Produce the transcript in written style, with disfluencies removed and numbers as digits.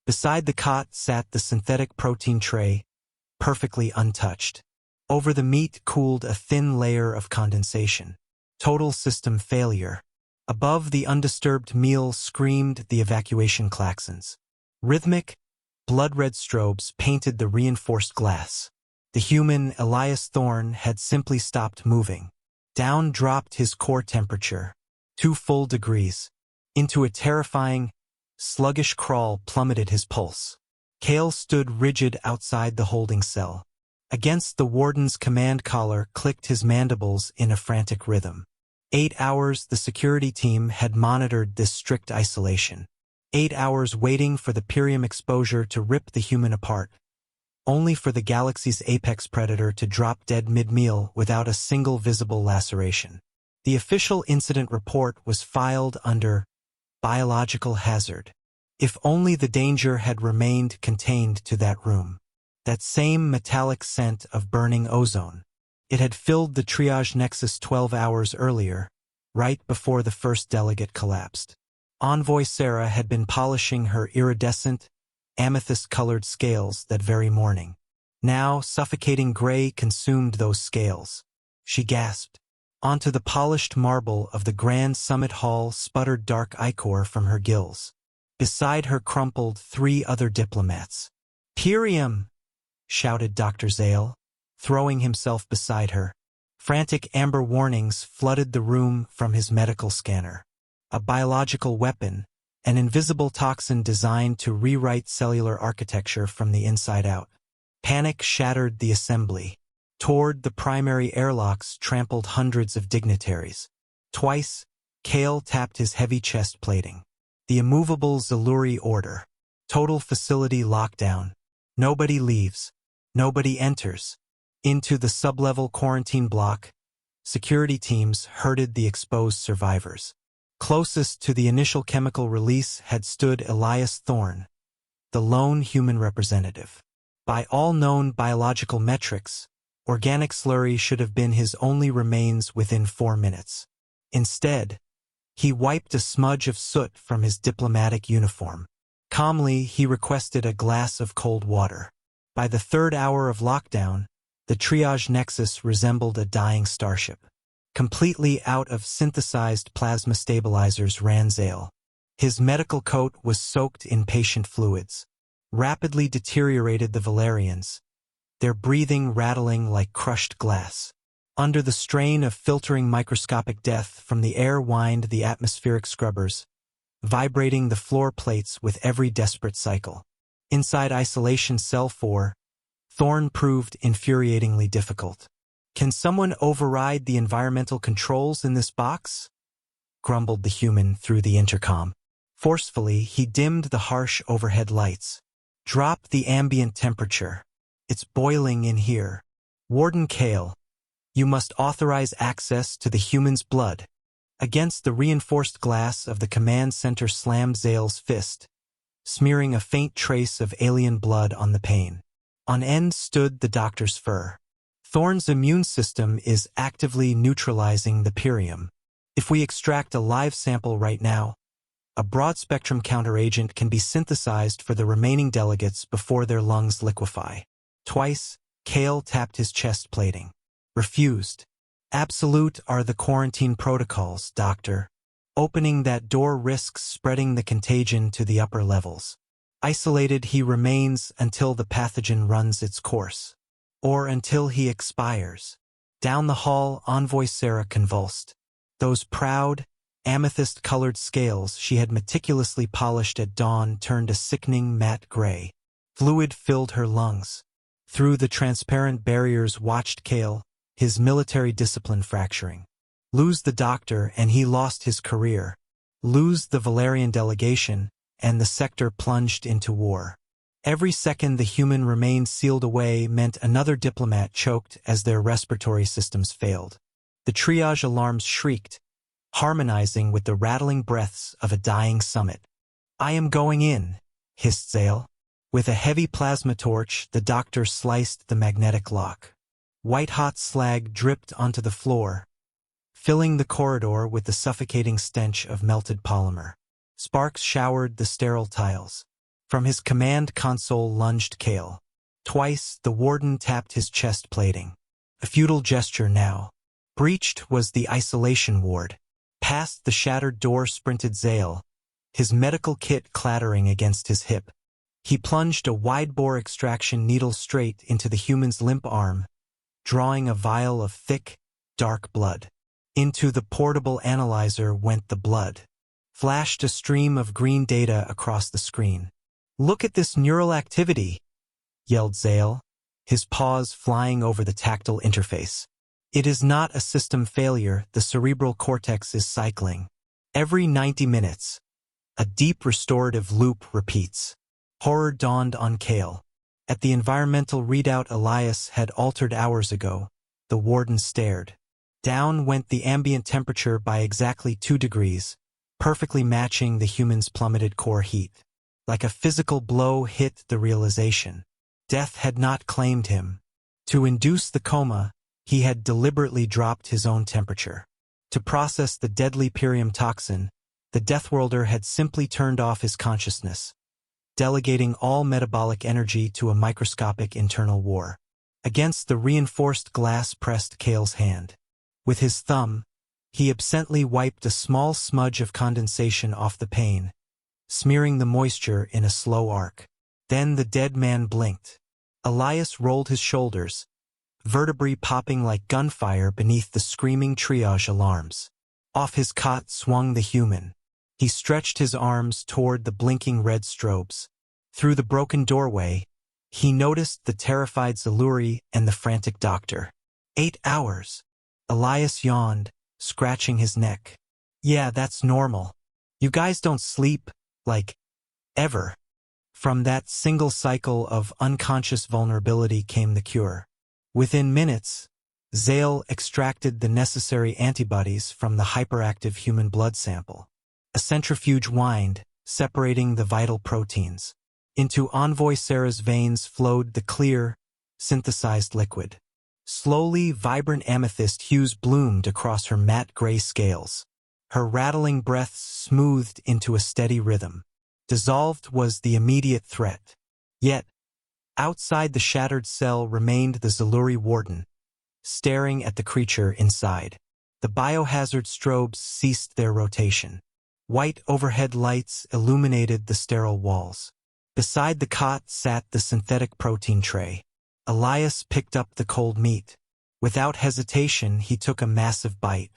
Beside the cot sat the synthetic protein tray, perfectly untouched. Over the meat cooled a thin layer of condensation. Total system failure. Above the undisturbed meal screamed the evacuation klaxons. Rhythmic, blood-red strobes painted the reinforced glass. The human Elias Thorne had simply stopped moving. Down dropped his core temperature, 2 full degrees. Into a terrifying, sluggish crawl plummeted his pulse. Cale stood rigid outside the holding cell. Against the warden's command collar clicked his mandibles in a frantic rhythm. 8 hours the security team had monitored this strict isolation. 8 hours waiting for the Pyrium exposure to rip the human apart, only for the galaxy's apex predator to drop dead mid-meal without a single visible laceration. The official incident report was filed under biological hazard. If only the danger had remained contained to that room. That same metallic scent of burning ozone. It had filled the triage nexus 12 hours earlier, right before the first delegate collapsed. Envoy Sarah had been polishing her iridescent, amethyst-colored scales that very morning. Now, suffocating gray consumed those scales. She gasped. Onto the polished marble of the grand summit hall sputtered dark ichor from her gills. Beside her crumpled 3 other diplomats. "Pyrium!" shouted Dr. Zale, throwing himself beside her. Frantic amber warnings flooded the room from his medical scanner. A biological weapon, an invisible toxin designed to rewrite cellular architecture from the inside out. Panic shattered the assembly. Toward the primary airlocks trampled hundreds of dignitaries. Twice, Cale tapped his heavy chest plating. The immovable Zelluri order. Total facility lockdown. Nobody leaves. Nobody enters. Into the sub-level quarantine block, security teams herded the exposed survivors. Closest to the initial chemical release had stood Elias Thorne, the lone human representative. By all known biological metrics, organic slurry should have been his only remains within 4 minutes. Instead, he wiped a smudge of soot from his diplomatic uniform. Calmly, he requested a glass of cold water. By the 3rd hour of lockdown, the triage nexus resembled a dying starship. Completely out of synthesized plasma stabilizers ran Zale. His medical coat was soaked in patient fluids. Rapidly deteriorated the Valerians, their breathing rattling like crushed glass. Under the strain of filtering microscopic death from the air whined the atmospheric scrubbers, vibrating the floor plates with every desperate cycle. Inside Isolation Cell 4, Thorne proved infuriatingly difficult. "Can someone override the environmental controls in this box?" grumbled the human through the intercom. Forcefully, he dimmed the harsh overhead lights. "Drop the ambient temperature. It's boiling in here. Warden Cale, you must authorize access to the human's blood." Against the reinforced glass of the command center slammed Zale's fist, smearing a faint trace of alien blood on the pane. On end stood the doctor's fur. "Thorne's immune system is actively neutralizing the Pyrium. If we extract a live sample right now, a broad-spectrum counteragent can be synthesized for the remaining delegates before their lungs liquefy." Twice, Cale tapped his chest plating. "Refused. Absolute are the quarantine protocols, Doctor. Opening that door risks spreading the contagion to the upper levels. Isolated he remains until the pathogen runs its course. Or until he expires." Down the hall, Envoy Sarah convulsed. Those proud, amethyst-colored scales she had meticulously polished at dawn turned a sickening matte gray. Fluid filled her lungs. Through the transparent barriers watched Cale, his military discipline fracturing. Lose the doctor and he lost his career. Lose the Valerian delegation, and the sector plunged into war. Every second the human remained sealed away meant another diplomat choked as their respiratory systems failed. The triage alarms shrieked, harmonizing with the rattling breaths of a dying summit. "I am going in," hissed Zale. With a heavy plasma torch, the doctor sliced the magnetic lock. White-hot slag dripped onto the floor, filling the corridor with the suffocating stench of melted polymer. Sparks showered the sterile tiles. From his command console lunged Kale. Twice, the warden tapped his chest plating. A futile gesture now. Breached was the isolation ward. Past the shattered door sprinted Zale, his medical kit clattering against his hip. He plunged a wide-bore extraction needle straight into the human's limp arm, drawing a vial of thick, dark blood. Into the portable analyzer went the blood. Flashed a stream of green data across the screen. "Look at this neural activity," yelled Zale, his paws flying over the tactile interface. "It is not a system failure, the cerebral cortex is cycling. Every 90 minutes, a deep restorative loop repeats." Horror dawned on Kale. At the environmental readout Elias had altered hours ago, the warden stared. Down went the ambient temperature by exactly 2 degrees, perfectly matching the human's plummeted core heat. Like a physical blow hit the realization. Death had not claimed him. To induce the coma, he had deliberately dropped his own temperature. To process the deadly Pyrium toxin, the Deathworlder had simply turned off his consciousness, delegating all metabolic energy to a microscopic internal war. Against the reinforced glass pressed Kale's hand. With his thumb, he absently wiped a small smudge of condensation off the pane, smearing the moisture in a slow arc. Then the dead man blinked. Elias rolled his shoulders, vertebrae popping like gunfire beneath the screaming triage alarms. Off his cot swung the human. He stretched his arms toward the blinking red strobes. Through the broken doorway, he noticed the terrified Zaluri and the frantic doctor. 8 hours. Elias yawned, scratching his neck. "Yeah, that's normal. You guys don't sleep, like, ever." From that single cycle of unconscious vulnerability came the cure. Within minutes, Zale extracted the necessary antibodies from the hyperactive human blood sample. A centrifuge whined, separating the vital proteins. Into Envoy Sarah's veins flowed the clear, synthesized liquid. Slowly, vibrant amethyst hues bloomed across her matte gray scales. Her rattling breaths smoothed into a steady rhythm. Dissolved was the immediate threat. Yet, outside the shattered cell remained the Zaluri warden, staring at the creature inside. The biohazard strobes ceased their rotation. White overhead lights illuminated the sterile walls. Beside the cot sat the synthetic protein tray. Elias picked up the cold meat. Without hesitation, he took a massive bite.